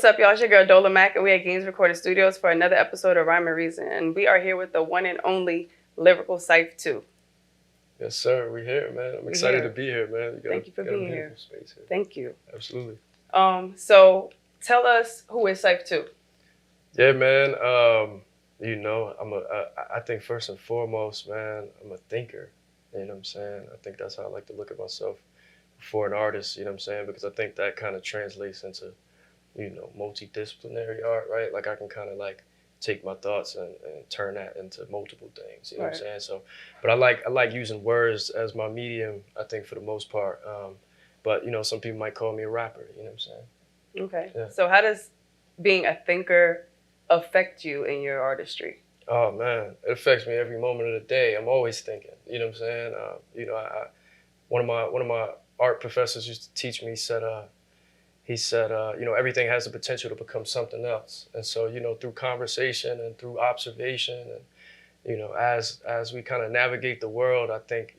What's up, y'all? It's your girl Dola Mac, and we at Gainz Recording Studios for another episode of Rhyme and Reason. And we are here with the one and only lyrical Cyph Two. Yes, sir. We're here, man. I'm excited to be here, man. Thank you for being here. Space here. Thank you. Absolutely. So tell us, who is Cyph Two? Yeah, man. I think first and foremost, man, I'm a thinker. You know what I'm saying? I think that's how I like to look at myself before an artist, you know what I'm saying? Because I think that kind of translates into, multidisciplinary art, right? Like I can kind of like take my thoughts and turn that into multiple things, you know what I'm saying? So, but I like using words as my medium, I think for the most part. But, some people might call me a rapper, you know what I'm saying? Okay. Yeah. So how does being a thinker affect you in your artistry? Oh man, it affects me every moment of the day. I'm always thinking, you know what I'm saying? One of my art professors used to teach me, he said, everything has the potential to become something else. And so, through conversation and through observation and, as we kind of navigate the world, I think,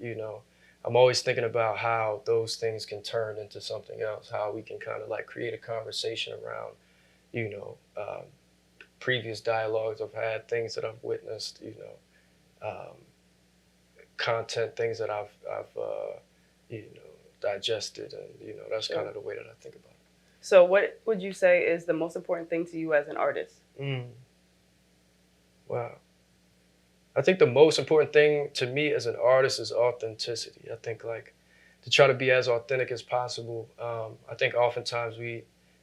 I'm always thinking about how those things can turn into something else, how we can kind of like create a conversation around, previous dialogues I've had, things that I've witnessed, content, things that I've digested, and that's kind of the way that I think about it. So what would you say is the most important thing to you as an artist? Wow. I think the most important thing to me as an artist is authenticity. I think like to try to be as authentic as possible. I think oftentimes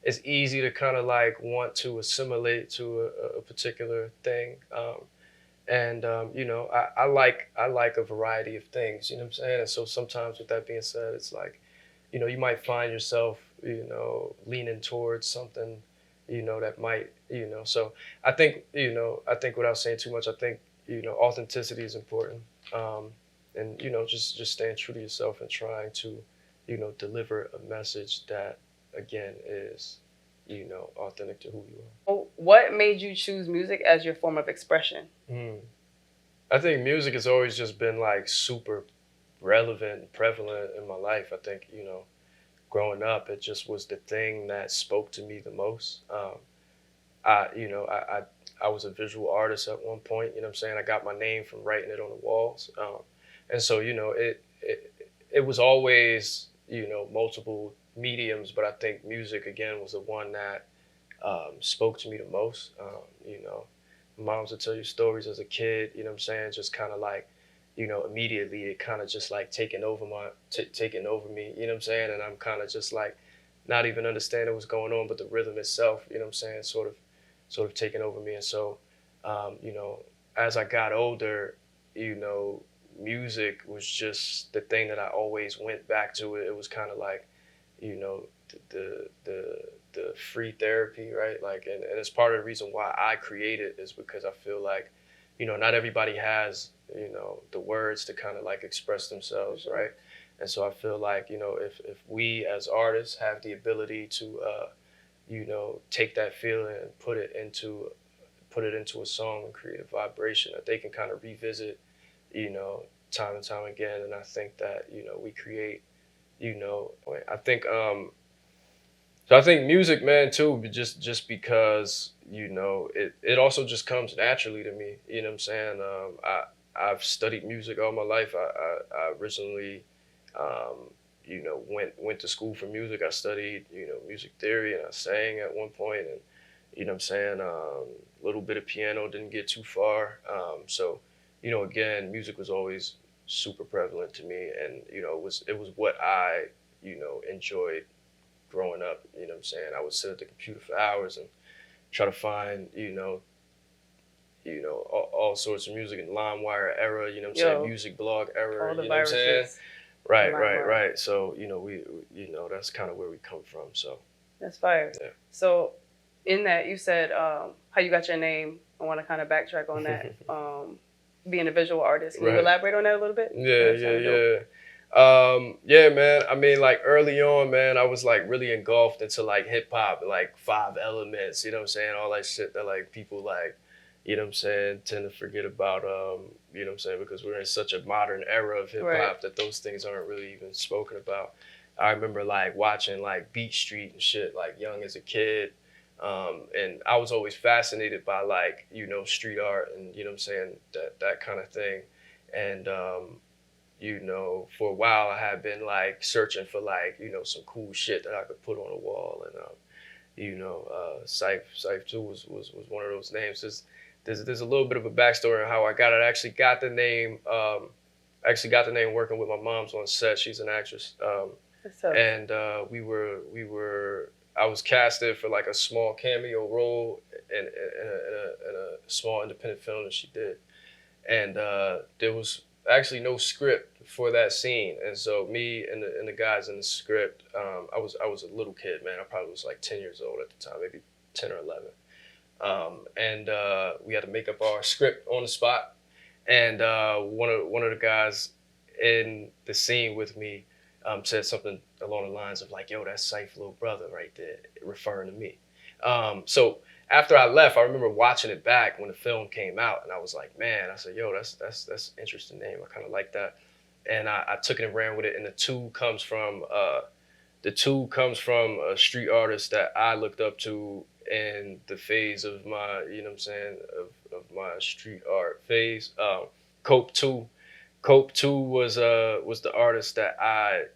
it's easy to kind of like want to assimilate to a particular thing. I like a variety of things, you know what I'm saying? And so sometimes with that being said, it's like, you might find yourself, leaning towards something, that might, so I think without saying too much, I think, authenticity is important. And, just staying true to yourself and trying to, deliver a message that, again, is, authentic to who you are. What made you choose music as your form of expression? I think music has always just been like super relevant and prevalent in my life. I think, growing up, it just was the thing that spoke to me the most. I was a visual artist at one point, you know what I'm saying? I got my name from writing it on the walls. And so, it was always, multiple mediums, but I think music, again, was the one that spoke to me the most. Moms would tell you stories as a kid, you know what I'm saying? Just kind of like, immediately it kind of just like taking over me, you know what I'm saying? And I'm kind of just like not even understanding what's going on, but the rhythm itself, you know what I'm saying, sort of taking over me. And so, as I got older, music was just the thing that I always went back to. It was kind of like, the free therapy, right? Like, and it's part of the reason why I create it is because I feel like, not everybody has, the words to kind of like express themselves, right? And so I feel like, if we as artists have the ability to, take that feeling and put it into a song and create a vibration that they can kind of revisit, time and time again. And I think that, we create, I think music, man, too, just because, it also just comes naturally to me, you know what I'm saying? I've studied music all my life. I originally, went to school for music. I studied, music theory, and I sang at one point, and, you know what I'm saying, a little bit of piano, didn't get too far. So, again, music was always super prevalent to me, and, it was what I, enjoyed growing up, you know what I'm saying? I would sit at the computer for hours and try to find, all sorts of music in LimeWire era, you know what I'm saying? Music blog era, all the you know viruses. what I'm saying? Right. Right. So, that's kind of where we come from, so. That's fire. Yeah. So in that, you said how you got your name. I want to kind of backtrack on that. Being a visual artist. Can you elaborate on that a little bit? Yeah. Yeah, man. I mean, like early on, man, I was like really engulfed into like hip hop, like 5 Elements, you know what I'm saying? All that shit that like people like, you know what I'm saying, tend to forget about, you know what I'm saying? Because we're in such a modern era of hip hop that those things aren't really even spoken about. I remember like watching like Beat Street and shit, like young as a kid. And I was always fascinated by like, street art and, what I'm saying, that kind of thing. And, for a while I had been like searching for like, some cool shit that I could put on a wall. And, Cyph Two was one of those names. There's a little bit of a backstory on how I got it. I actually got the name working with my mom's on set. She's an actress. And I was casted for like a small cameo role in a small independent film that she did. And there was actually no script for that scene. And so me and the guys in the script, I was a little kid, man. I probably was like 10 years old at the time, maybe 10 or 11. And we had to make up our script on the spot. And one of the guys in the scene with me said something along the lines of like, yo, that's Cyph's little brother right there, referring to me. So after I left, I remember watching it back when the film came out, and I was like, man, I said, yo, that's an interesting name. I kind of like that. And I took it and ran with it. And the two comes from a street artist that I looked up to in the phase of my, of my street art phase. Cyph Two. Cyph Two was the artist that I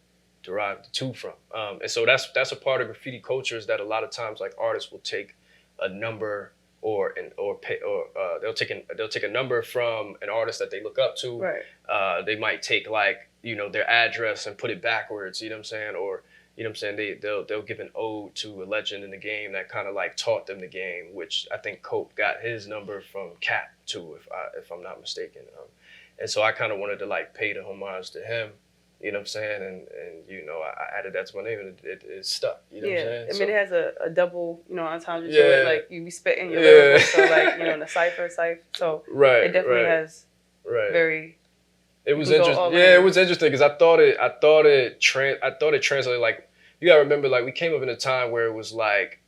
derived the two from. And so that's a part of graffiti culture, is that a lot of times like artists will take a number they'll take a number from an artist that they look up to. Right. They might take like, their address and put it backwards, you know what I'm saying? Or, they'll give an ode to a legend in the game that kind of like taught them the game, which I think Cope got his number from Cat too, if I'm not mistaken. And so I kind of wanted to like pay the homage to him, you know what I'm saying? And I added that to my name, and it stuck, you know what I'm saying? I mean, it has a double, entendre to it. Like, you be spitting your lyrics, so like, in the Cyph. So it definitely has very... It was interesting. Yeah, it was interesting because I thought it translated. Like, you gotta remember, like, we came up in a time where it was like,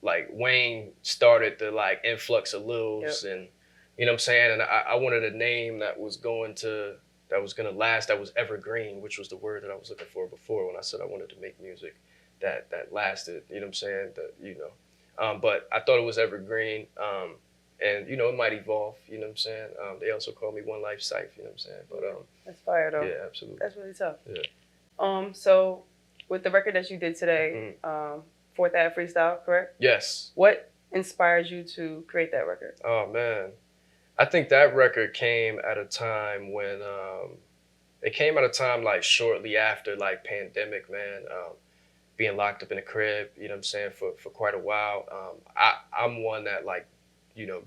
like Wayne started the like influx of Lils, and you know what I'm saying. And I wanted a name that was gonna last, that was evergreen, which was the word that I was looking for before when I said I wanted to make music that lasted. You know what I'm saying? But I thought it was evergreen. And, it might evolve, you know what I'm saying? They also call me One Life Cyph, you know what I'm saying? But that's fire, though. Yeah, absolutely. That's really tough. Yeah. So with the record that you did today, Fourth Ave Freestyle, correct? Yes. What inspired you to create that record? Oh, man. I think that record came at a time when, like shortly after like pandemic, man, being locked up in a crib, you know what I'm saying, for quite a while. I'm one that like,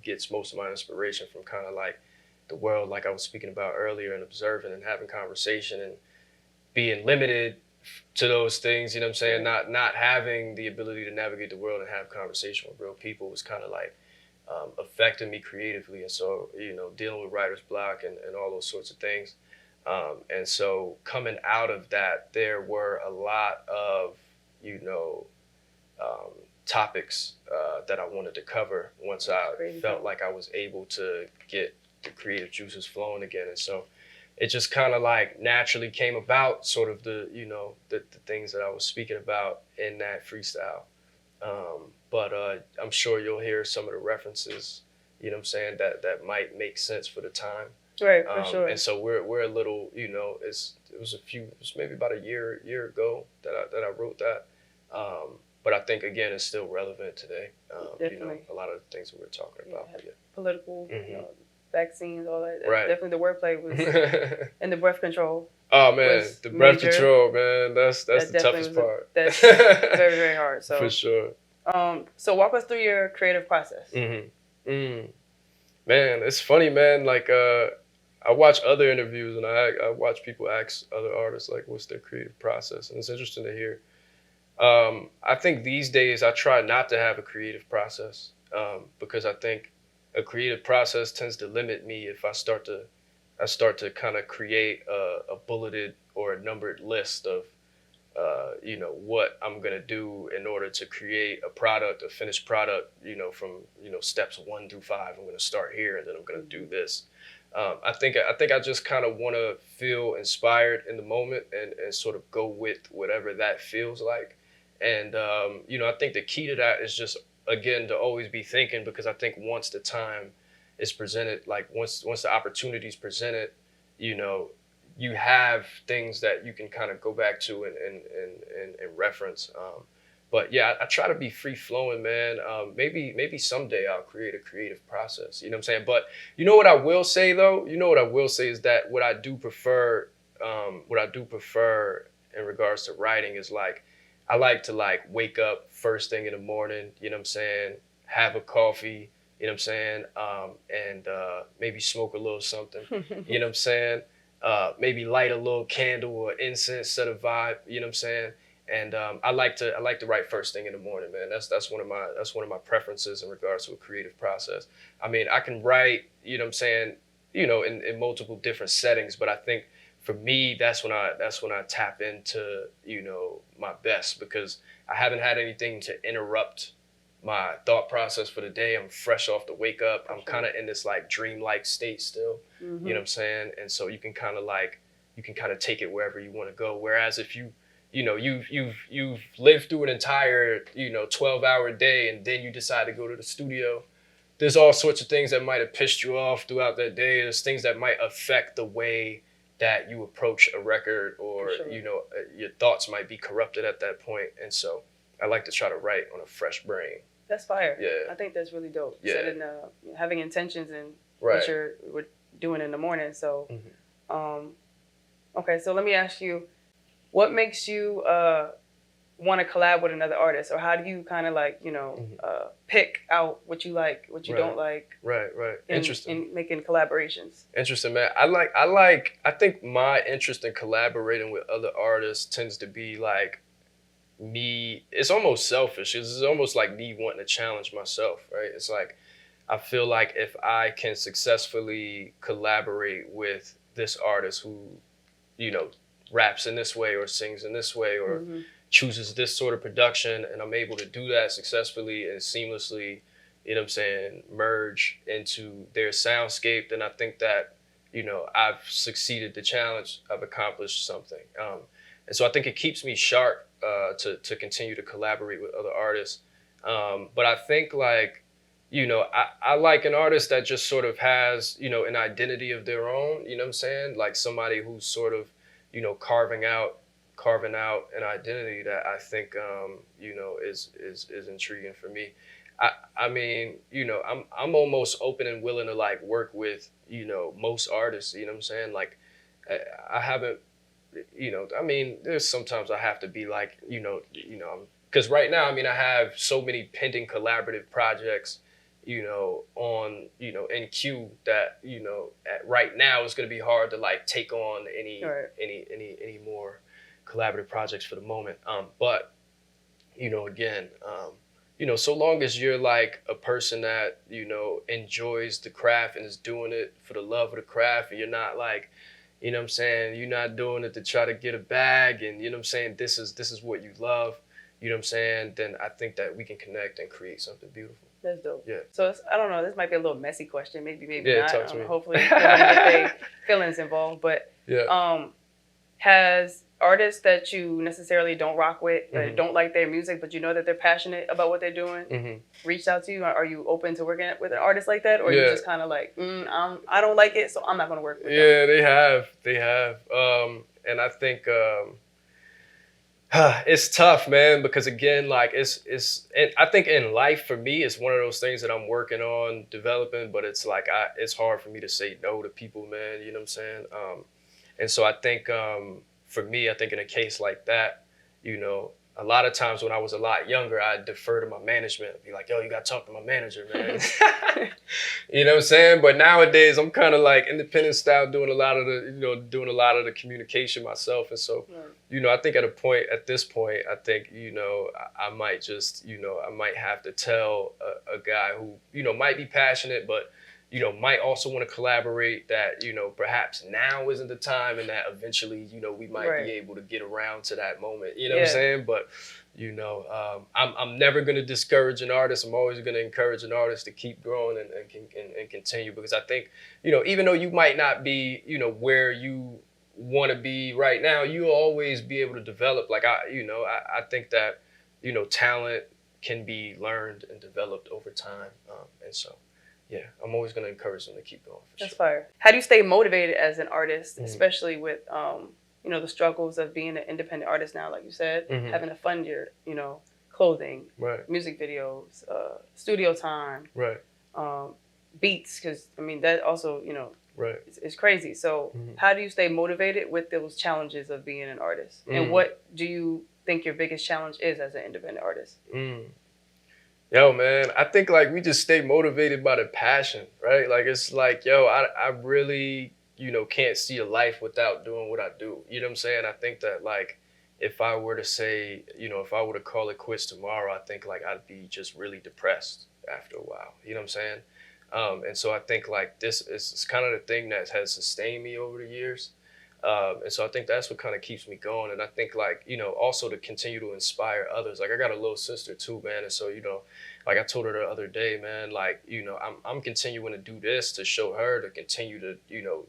gets most of my inspiration from kind of like the world, like I was speaking about earlier, and observing and having conversation and being limited to those things, you know what I'm saying? Not having the ability to navigate the world and have conversation with real people was kind of like affecting me creatively. And so, dealing with writer's block and all those sorts of things. And so coming out of that, there were a lot of, topics that I wanted to cover once I felt like I was able to get the creative juices flowing again. And so it just kind of like naturally came about, sort of the things that I was speaking about in that freestyle. But I'm sure you'll hear some of the references, you know what I'm saying, that might make sense for the time. Right, for sure. And so we're a little, it was maybe about a year ago that I wrote that. But I think, again, it's still relevant today. Definitely. A lot of the things that we're talking about. Yeah. Political, vaccines, all that. Right. Definitely the wordplay was, and the breath control. Oh, man, the breath control, man. That's the toughest part. That's very, very hard. So for sure. So walk us through your creative process. Man, it's funny, man. Like, I watch other interviews, and I watch people ask other artists, like, what's their creative process? And it's interesting to hear. I think these days I try not to have a creative process because I think a creative process tends to limit me if I start to kind of create a bulleted or a numbered list of what I'm gonna do in order to create a finished product, from steps 1 through 5. I'm gonna start here, and then I'm gonna do this. I think I just kind of want to feel inspired in the moment and sort of go with whatever that feels like. And I think the key to that is just again, to always be thinking, because I think once the time is presented, like once the opportunity is presented, you know, you have things that you can kind of go back to and reference. But yeah, I try to be free flowing, man. Maybe someday I'll create a creative process. You know what I'm saying? But you know what I will say though? You know what I will say is that what I do prefer in regards to writing is like, I like to like wake up first thing in the morning, you know what I'm saying? Have a coffee, you know what I'm saying? And maybe smoke a little something, you know what I'm saying? Maybe light a little candle or incense, set a vibe, you know what I'm saying? And I like to write first thing in the morning, man. That's one of my preferences in regards to a creative process. I mean, I can write, you know what I'm saying, you know, in multiple different settings, but I think for me, that's when I tap into, you know, my best, because I haven't had anything to interrupt my thought process for the day. I'm fresh off the wake up. I'm kind of in this like dreamlike state still, you know what I'm saying? And so you can kind of take it wherever you want to go. Whereas if you've lived through an entire, you know, 12-hour day and then you decide to go to the studio, there's all sorts of things that might have pissed you off throughout that day. There's things that might affect the way that you approach a record, or, you know, your thoughts might be corrupted at that point. And so I like to try to write on a fresh brain. That's fire. Yeah. I think that's really dope. Yeah. Setting, having intentions and Right. what you're doing in the morning. So, okay, so let me ask you, what makes you want to collab with another artist, or how do you kind of like, you know, pick out what you like, what you don't like? Right. Interesting. In making collaborations. Interesting, man. I think my interest in collaborating with other artists tends to be like me. It's almost selfish. It's almost like me wanting to challenge myself, right? It's like, I feel like if I can successfully collaborate with this artist who, you know, raps in this way or sings in this way or chooses this sort of production, and I'm able to do that successfully and seamlessly, you know what I'm saying, merge into their soundscape, then I think that, you know, I've succeeded the challenge, I've accomplished something. And so I think it keeps me sharp to continue to collaborate with other artists. But I think like, you know, I like an artist that just sort of has, you know, an identity of their own, you know what I'm saying? Like somebody who's sort of, you know, carving out an identity that I think, you know, is intriguing for me. I mean, you know, I'm almost open and willing to like work with, you know, most artists, you know what I'm saying? Like I haven't, you know, I mean, there's sometimes I have to be like, you know, because right now, I mean, I have so many pending collaborative projects, you know, on, you know, in queue that, you know, right now it's going to be hard to like take on any more collaborative projects for the moment. But, you know, again, you know, so long as you're like a person that, you know, enjoys the craft and is doing it for the love of the craft, and you're not like, you know what I'm saying, you're not doing it to try to get a bag, and you know what I'm saying, this is what you love, you know what I'm saying, then I think that we can connect and create something beautiful. That's dope. Yeah. So I don't know, this might be a little messy question, maybe yeah, not. Talk to me. Hopefully nobody get their feelings involved. But has artists that you necessarily don't rock with, don't like their music, but you know that they're passionate about what they're doing, reached out to you? Are you open to working with an artist like that, or you just kind of like, I don't like it, so I'm not going to work with them? Yeah, they have. And I think it's tough, man, because again, like and I think in life for me, it's one of those things that I'm working on developing, but it's like it's hard for me to say no to people, man. You know what I'm saying? And so I think for me, I think in a case like that, you know, a lot of times when I was a lot younger, I'd defer to my management. I'd be like, yo, you got to talk to my manager, man. You know what I'm saying? But nowadays, I'm kind of like independent style, doing a lot of the communication myself. And so, you know, I think at this point, I think, you know, I might just, you know, I might have to tell a guy who, you know, might be passionate, but, you know, might also want to collaborate, that, you know, perhaps now isn't the time, and that eventually, you know, we might be able to get around to that moment. You know what I'm saying? But, you know, I'm never going to discourage an artist. I'm always going to encourage an artist to keep growing and continue, because I think, you know, even though you might not be, you know, where you want to be right now, you'll always be able to develop. Like, I think that, you know, talent can be learned and developed over time. And so, yeah, I'm always going to encourage them to keep going. That's fire. How do you stay motivated as an artist, especially with, you know, the struggles of being an independent artist now, like you said, having to fund your, you know, clothing, music videos, studio time, beats, because, I mean, that also, you know, it's crazy. So how do you stay motivated with those challenges of being an artist? And what do you think your biggest challenge is as an independent artist? Yo, man, I think like we just stay motivated by the passion, right? Like it's like, yo, I really, you know, can't see a life without doing what I do. You know what I'm saying? I think that like if I were to say, you know, if I were to call it quits tomorrow, I think like I'd be just really depressed after a while. You know what I'm saying? And so I think like this is kind of the thing that has sustained me over the years. And so I think that's what kind of keeps me going. And I think like, you know, also to continue to inspire others. Like I got a little sister too, man. And so, you know, like I told her the other day, man, like, you know, I'm continuing to do this to show her to continue to, you know,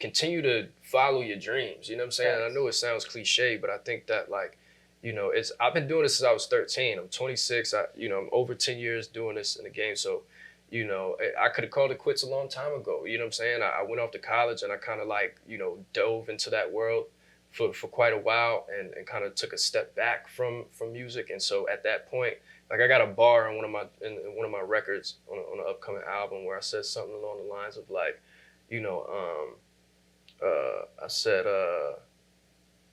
continue to follow your dreams. You know what I'm saying? And I know it sounds cliche, but I think that like, you know, I've been doing this since I was 13. I'm 26. You know, I'm over 10 years doing this in the game. So, you know, I could have called it quits a long time ago. You know what I'm saying? I went off to college and I kind of like, you know, dove into that world for quite a while and kind of took a step back from music. And so at that point, like I got a bar in one of my records on an upcoming album where I said something along the lines of like, you know, I said,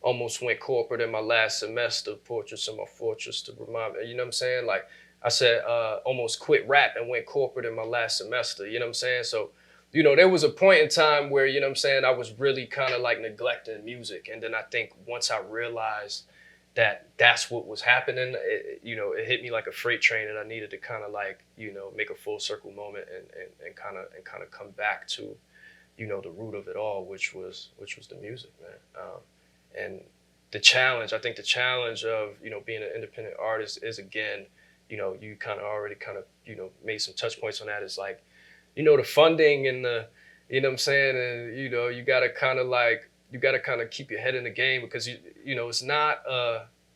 almost went corporate in my last semester, portraits in my fortress to remind me, you know what I'm saying? Like, I said, almost quit rap and went corporate in my last semester, you know what I'm saying? So, you know, there was a point in time where, you know what I'm saying, I was really kind of like neglecting music. And then I think once I realized that that's what was happening, you know, it hit me like a freight train and I needed to kind of like, you know, make a full circle moment and kind of come back to, you know, the root of it all, which was the music, man. And the challenge, I think the challenge of, you know, being an independent artist is, again, you know, you kind of already kind of, you know, made some touch points on that. Is like, you know, the funding and the, you know what I'm saying? And, you know, you got to kind of keep your head in the game because, you know, it's not,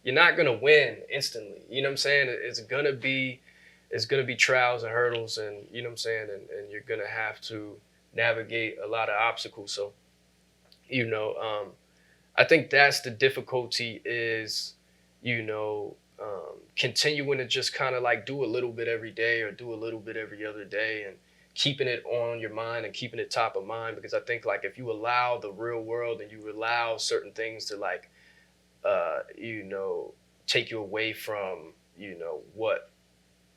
you're not going to win instantly. You know what I'm saying? It's going to be trials and hurdles and, you know what I'm saying? And you're going to have to navigate a lot of obstacles. So, you know, I think that's the difficulty is, you know, continuing to just kind of like do a little bit every day or do a little bit every other day and keeping it on your mind and keeping it top of mind. Because I think like if you allow the real world and you allow certain things to like, you know, take you away from, you know, what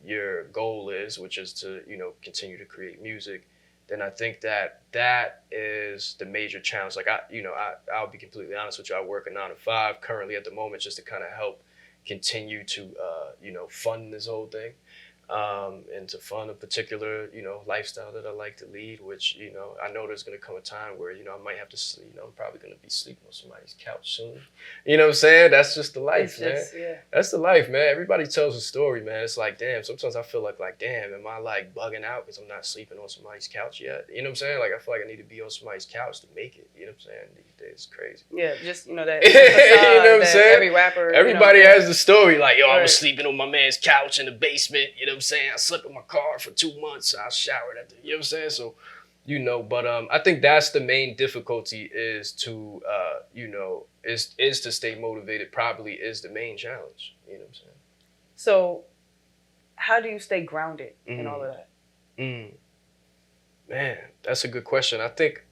your goal is, which is to, you know, continue to create music, then I think that is the major challenge. Like I'll be completely honest with you. I work a 9 to 5 currently at the moment just to kind of help continue to, you know, fund this whole thing. And to fund a particular, you know, lifestyle that I like to lead, which, you know, I know there's going to come a time where, you know, I might have to sleep, you know, I'm probably going to be sleeping on somebody's couch soon. You know what I'm saying? That's just the life, man. That's the life, man. Everybody tells a story, man. It's like, damn, sometimes I feel like, damn, am I like bugging out because I'm not sleeping on somebody's couch yet? You know what I'm saying? Like, I feel like I need to be on somebody's couch to make it. You know what I'm saying? These days, it's crazy. Yeah, just, you know, that facade, you know what I'm saying? Every rapper. Everybody has the story, like, yo, I was sleeping on my man's couch in the basement, you know what I'm saying? I slept in my car for 2 months. I showered at the, you know what I'm saying? So, you know, but I think that's the main difficulty is to, you know, is to stay motivated probably is the main challenge. You know what I'm saying? So how do you stay grounded in all of that? Man, that's a good question. I think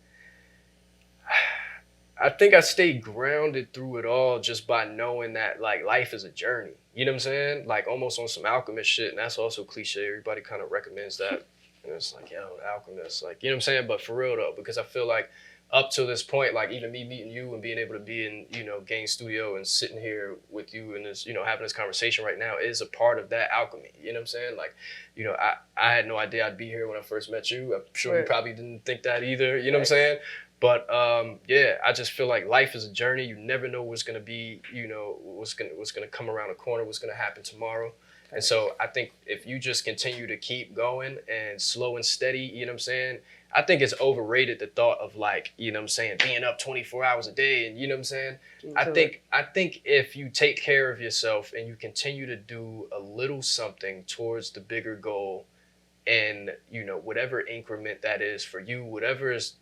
I stay grounded through it all just by knowing that like life is a journey. You know what I'm saying? Like almost on some alchemist shit, and that's also cliche. Everybody kind of recommends that. And it's like, yo, alchemist, like, you know what I'm saying? But for real though, because I feel like up to this point, like even me meeting you and being able to be in, you know, Gainz studio and sitting here with you and this, you know, having this conversation right now is a part of that alchemy. You know what I'm saying? Like, you know, I had no idea I'd be here when I first met you. I'm sure you probably didn't think that either. You know what I'm saying? But yeah, I just feel like life is a journey. You never know what's gonna be, you know, what's gonna come around the corner, what's gonna happen tomorrow. And so I think if you just continue to keep going and slow and steady, you know what I'm saying? I think it's overrated, the thought of like, you know what I'm saying, being up 24 hours a day and you know what I'm saying? I think if you take care of yourself and you continue to do a little something towards the bigger goal, and you know, whatever increment that is for you, whatever is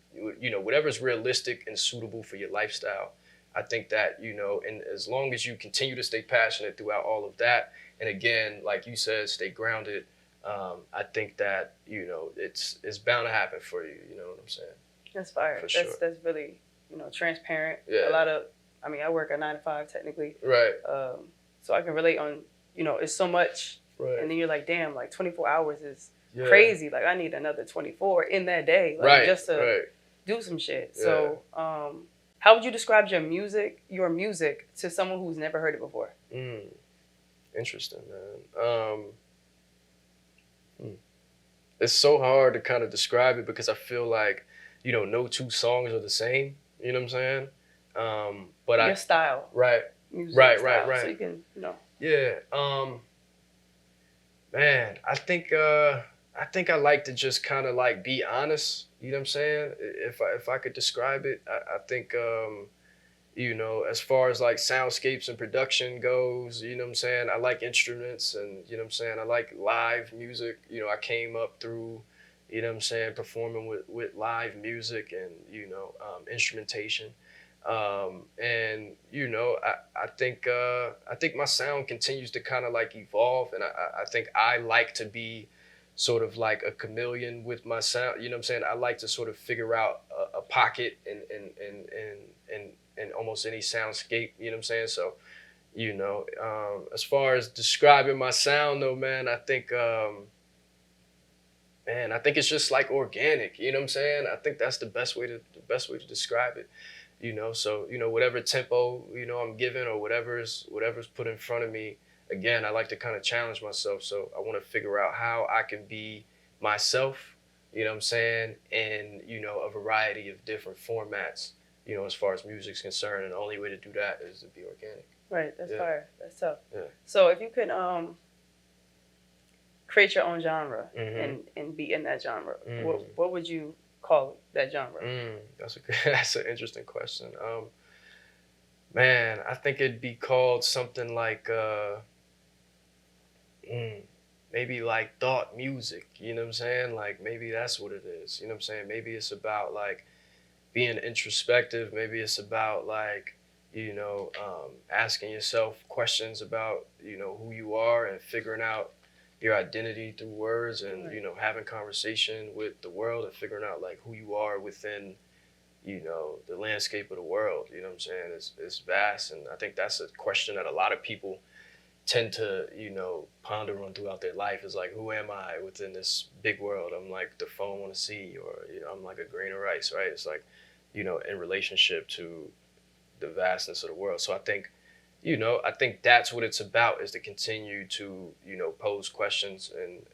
realistic and suitable for your lifestyle, I think that, you know, and as long as you continue to stay passionate throughout all of that, and again, like you said, stay grounded, I think that, you know, it's bound to happen for you. You know what I'm saying? That's fire. For sure. That's really, you know, transparent. Yeah. A lot of, I mean, I work a 9 to 5 technically. Right. So I can relate on, you know, it's so much. Right. And then you're like, damn, like 24 hours is crazy. Like I need another 24 in that day, like just to do some shit. Yeah. So, how would you describe your music to someone who's never heard it before? Interesting, man. It's so hard to kind of describe it because I feel like, you know, no two songs are the same. You know what I'm saying? But your style, right, music right. So you can, you know. Yeah. Man, I think I like to just kind of like be honest. You know what I'm saying? If I could describe it, I think, you know, as far as like soundscapes and production goes, you know what I'm saying? I like instruments and, you know what I'm saying? I like live music. You know, I came up through, you know what I'm saying, performing with live music and, you know, instrumentation. And, you know, I think my sound continues to kind of like evolve, and I think I like to be sort of like a chameleon with my sound. You know what I'm saying? I like to sort of figure out a pocket in almost any soundscape, you know what I'm saying? So, you know, as far as describing my sound though, man, I think it's just like organic, you know what I'm saying? I think that's the best way to describe it, you know? So, you know, whatever tempo, you know, I'm given or whatever's put in front of me, again, I like to kind of challenge myself. So I want to figure out how I can be myself, you know what I'm saying? In, you know, a variety of different formats, you know, as far as music's concerned, and the only way to do that is to be organic. Right, that's fire. That's tough. Yeah. So if you could create your own genre and be in that genre, what would you call that genre? That's an interesting question. Man, I think it'd be called something like maybe like thought music, you know what I'm saying? Like maybe that's what it is, you know what I'm saying? Maybe it's about like being introspective. Maybe it's about like, you know, asking yourself questions about, you know, who you are and figuring out your identity through words and, you know, having conversation with the world and figuring out like who you are within, you know, the landscape of the world. You know what I'm saying? It's vast. And I think that's a question that a lot of people tend to, you know, ponder on throughout their life, is like, who am I within this big world? I'm like the phone on the sea, or, you know, I'm like a grain of rice, right? It's like, you know, in relationship to the vastness of the world. So I think, you know, I think that's what it's about, is to continue to, you know, pose questions and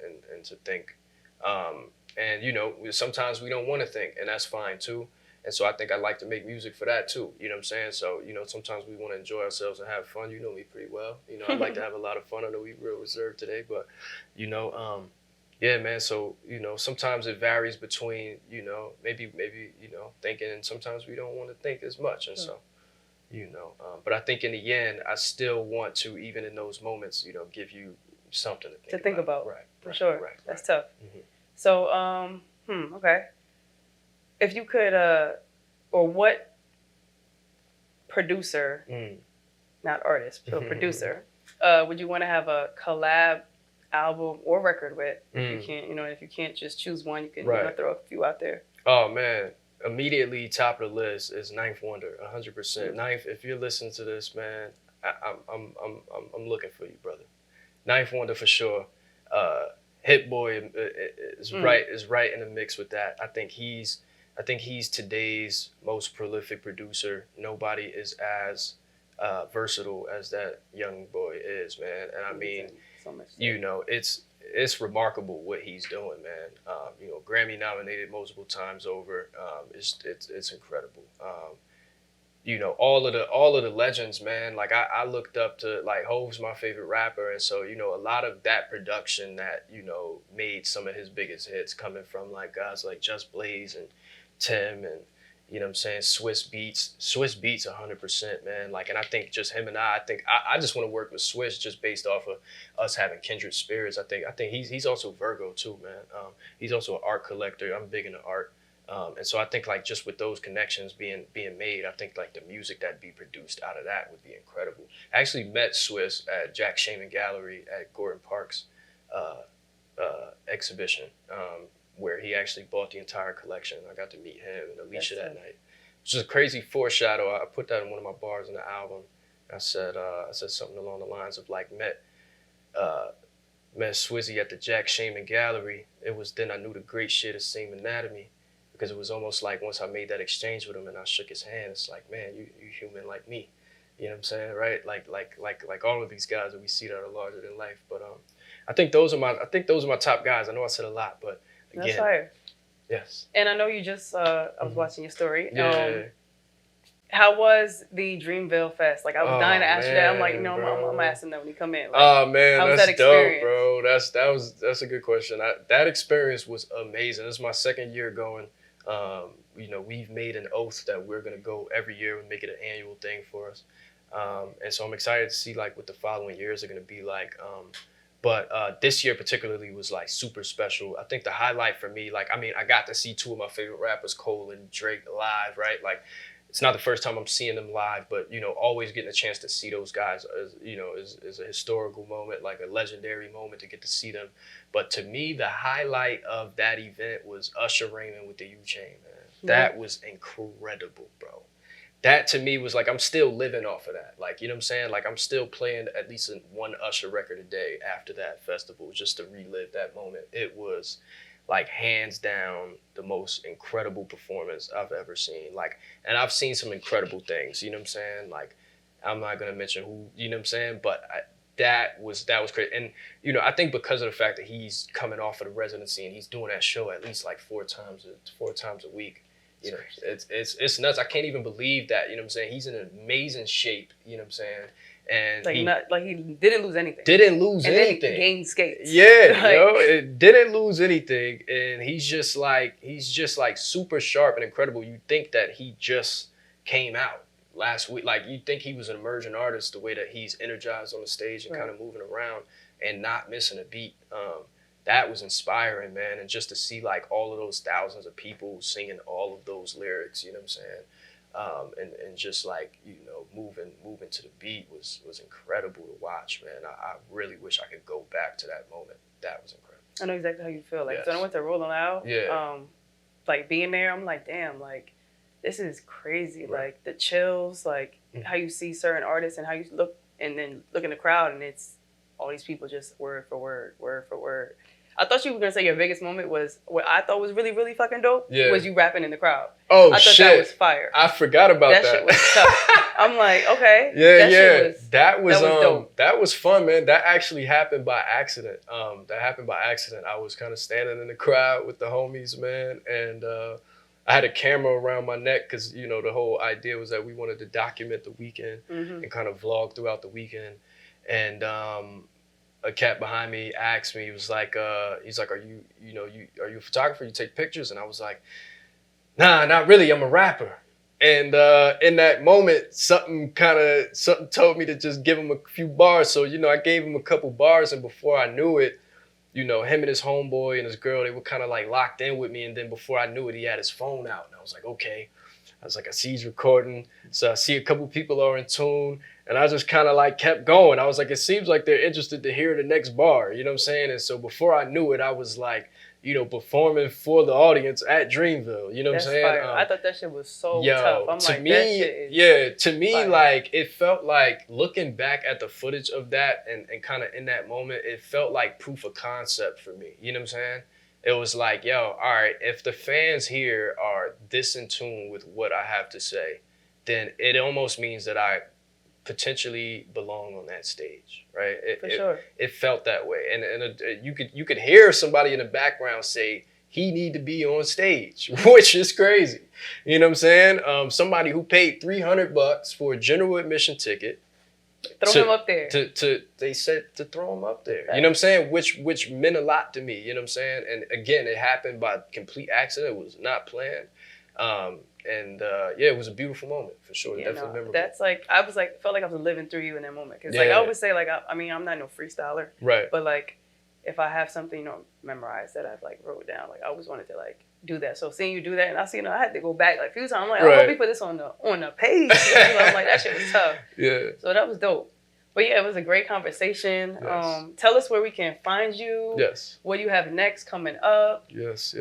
to think. And, you know, sometimes we don't want to think, and that's fine too. And so I think I like to make music for that too. You know what I'm saying? So, you know, sometimes we want to enjoy ourselves and have fun. You know me pretty well. You know, I like to have a lot of fun. I know we real reserved today, but, you know, yeah, man. So, you know, sometimes it varies between, you know, maybe, you know, thinking, and sometimes we don't want to think as much. And so, you know, but I think in the end, I still want to, even in those moments, you know, give you something to think about. Right. For sure. Right. That's tough. Mm-hmm. So, okay. If you could, or what producer, not artist, but producer, would you want to have a collab album or record with? If you can't, you know, if you can't just choose one, you can you know, throw a few out there. Oh man, immediately top of the list is Ninth Wonder, 100%. Ninth, if you're listening to this, man, I'm looking for you, brother. Ninth Wonder for sure. Hit Boy is right in the mix with that. I think he's today's most prolific producer. Nobody is as versatile as that young boy is, man. And I mean, so much, you know, it's remarkable what he's doing, man. You know, Grammy nominated multiple times over. It's incredible. you know, all of the legends, man. Like I looked up to, like, Hov's my favorite rapper, and so, you know, a lot of that production that, you know, made some of his biggest hits coming from like guys like Just Blaze and Tim, and you know what I'm saying, Swiss Beats 100%, man. Like, and I think just him and I think I just want to work with Swiss just based off of us having kindred spirits. I think he's also Virgo too, man. He's also an art collector. I'm big into art. And so I think, like, just with those connections being made, I think like the music that'd be produced out of that would be incredible. I actually met Swiss at Jack Shaman Gallery at Gordon Park's exhibition, where he actually bought the entire collection. I got to meet him and Alicia that night. Which is a crazy foreshadow. I put that in one of my bars in the album. I said something along the lines of like met Swizzy at the Jack Shaman Gallery. It was then I knew the great shit of Seam Anatomy. Because it was almost like once I made that exchange with him and I shook his hand, it's like, man, you human like me. You know what I'm saying, right? Like all of these guys that we see that are larger than life. But I think those are my top guys. I know I said a lot, but again, that's fire. Yes. And I know you just I was watching your story. Yeah. How was the Dreamville Fest? Like, I was dying to ask you that. I'm like, no, I'm gonna ask him that when he come in. Like, oh man, how was that's that experience? dope, bro. That's a good question. That experience was amazing. This is my second year going. You know, we've made an oath that we're going to go every year and make it an annual thing for us. And so I'm excited to see like what the following years are going to be like. But this year particularly was like super special. I think the highlight for me, like, I mean, I got to see two of my favorite rappers, Cole and Drake, live, right? Like, it's not the first time I'm seeing them live, but, you know, always getting a chance to see those guys, is a historical moment, like a legendary moment to get to see them. But to me, the highlight of that event was Usher Raymond with the U-Chain, man. That was incredible, bro. That to me was like, I'm still living off of that. Like, you know what I'm saying? Like, I'm still playing at least one Usher record a day after that festival just to relive that moment. It was like hands down the most incredible performance I've ever seen. Like, and I've seen some incredible things, you know what I'm saying? Like, I'm not gonna mention who, you know what I'm saying? But that was great. And, you know, I think because of the fact that he's coming off of the residency and he's doing that show at least like four times a week, you know, it's nuts. I can't even believe that, you know what I'm saying? He's in amazing shape, you know what I'm saying? And he didn't lose anything. Didn't lose and anything. Then gained skates. Yeah, like, it didn't lose anything, and he's just like super sharp and incredible. You think that he just came out last week, like you think he was an emerging artist the way that he's energized on the stage and kind of moving around and not missing a beat. That was inspiring, man, and just to see like all of those thousands of people singing all of those lyrics, you know what I'm saying? And just like, you know, moving to the beat was incredible to watch, man. I really wish I could go back to that moment. That was incredible. I know exactly how you feel. Like, yes. So I went to Rolling Loud. Yeah. Like being there, I'm like, damn, like this is crazy. Right. Like the chills, like how you see certain artists and how you look, and then look in the crowd and it's all these people just word for word. I thought you were gonna say your biggest moment was what I thought was really, really fucking dope. Yeah. Was you rapping in the crowd? Oh, I thought that was fire. I forgot about that. That shit was tough. I'm like, okay. Yeah, that was dope. That was fun, man. That actually happened by accident. I was kind of standing in the crowd with the homies, man, and I had a camera around my neck because, you know, the whole idea was that we wanted to document the weekend and kind of vlog throughout the weekend. And a cat behind me asked me, he's like, are you a photographer? You take pictures? And I was like, nah, not really. I'm a rapper. And in that moment, something told me to just give him a few bars. So, you know, I gave him a couple bars, and before I knew it, you know, him and his homeboy and his girl, they were kind of like locked in with me. And then before I knew it, he had his phone out. And I was like, okay. I was like, I see he's recording. So I see a couple people are in tune. And I just kind of like kept going. I was like, it seems like they're interested to hear the next bar. You know what I'm saying? And so before I knew it, I was like, you know, performing for the audience at Dreamville. You know what I'm saying? I thought that shit was so tough. I'm like, me, that shit is to me, fire. Like, it felt like looking back at the footage of that and kind of in that moment, it felt like proof of concept for me. You know what I'm saying? It was like, yo, all right, if the fans here are this in tune with what I have to say, then it almost means that I potentially belong on that stage, right? For sure. It felt that way, and you could hear somebody in the background say, he need to be on stage, which is crazy. You know what I'm saying? Somebody who paid $300 for a general admission ticket. Throw him up there. They said to throw him up there. You know what I'm saying? Which meant a lot to me. You know what I'm saying? And again, it happened by complete accident. It was not planned. It was a beautiful moment for sure. Definitely memorable. That's like felt like I was living through you in that moment. Because like I always say, like I mean, I'm not no freestyler, right? But like if I have something memorized that I've like wrote down, like I always wanted to like do that. So seeing you do that, and I see I had to go back like a few times. I'm like, I hope we put this on the page. I'm like, that shit was tough. Yeah. So that was dope. But yeah, it was a great Conversation. Yes. Tell us where we can find you. Yes. What you have next coming up. Yes.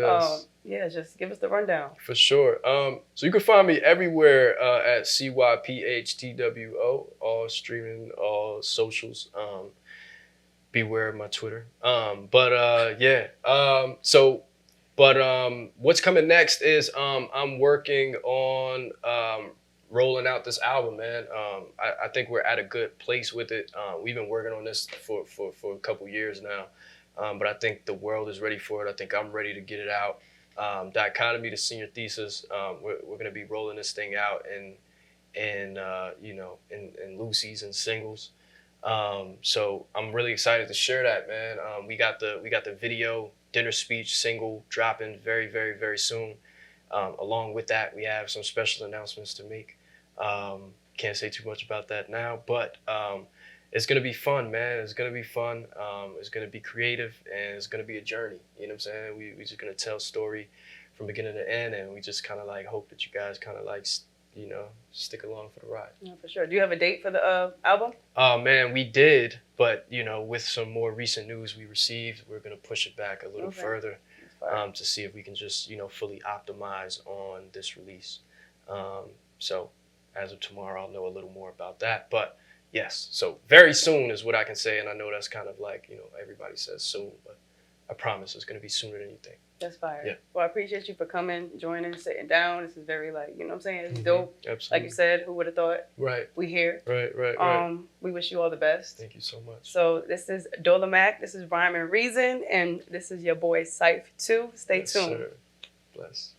Just give us the rundown. For sure. So you can find me everywhere at CYPHTWO, all streaming, all socials. Beware of my Twitter. What's coming next is I'm working on rolling out this album, man. I think we're at a good place with it. We've been working on this for a couple years now, but I think the world is ready for it. I think I'm ready to get it out. Dichotomy, the senior thesis, we're gonna be rolling this thing out in loosies and singles. So I'm really excited to share that, man. We got the video dinner speech single dropping very, very, very soon. Along with that, we have some special announcements to make. Can't say too much about that now, but it's gonna be fun, man. It's gonna be fun. It's gonna be creative, and it's gonna be a journey. You know what I'm saying? We just gonna tell story from beginning to end, and we just kind of like hope that you guys kind of like stick along for the ride. Yeah, for sure. Do you have a date for the album? Man, we did, but with some more recent news we received, we're gonna push it back a little further to see if we can just fully optimize on this release. So as of tomorrow, I'll know a little more about that. But yes, so very soon is what I can say, and I know that's kind of like everybody says soon, but I promise it's gonna be sooner than you think. That's fire. Yeah. Well, I appreciate you for coming, joining, sitting down. This is very what I'm saying? It's dope. Absolutely. Like you said, who would have thought? Right. We here. Right. We wish you all the best. Thank you so much. So this is Dolamac. This is Rhyme and Reason, and this is your boy Cyph Two. Stay tuned. Sir. Bless.